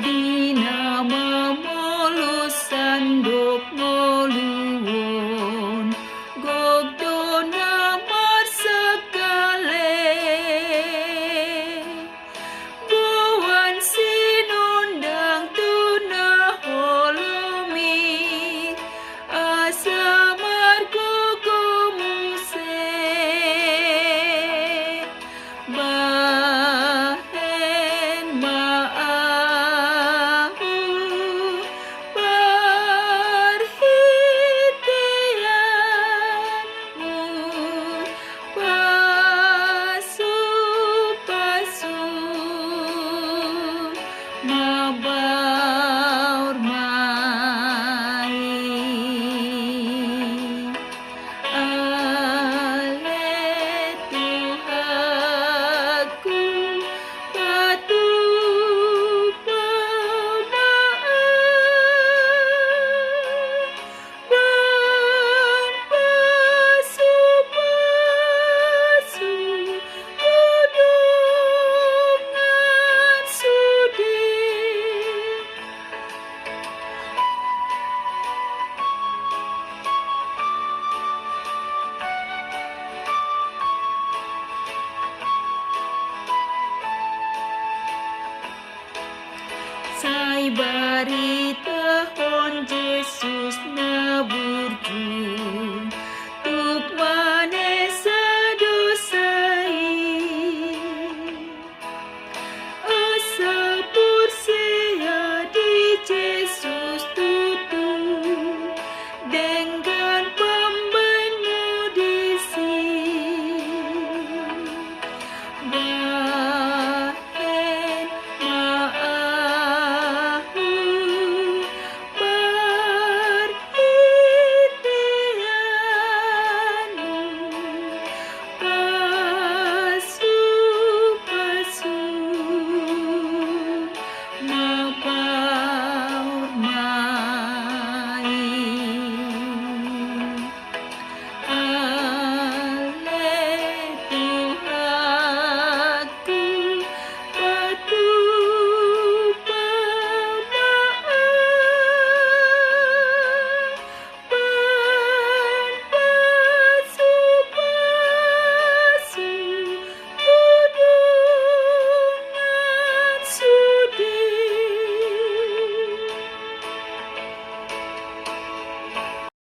Di nama mulus sanduk ngoluwun gogdo namar sekale buwan sinundang tunah holumi asamar kukumuse bahen maahu perhitianmu pasu-pasu mabaur mai ale Tuhanku patu pemaaf ban pasu-pasu tudungan sudi. Sai bari tahun Yesus na burju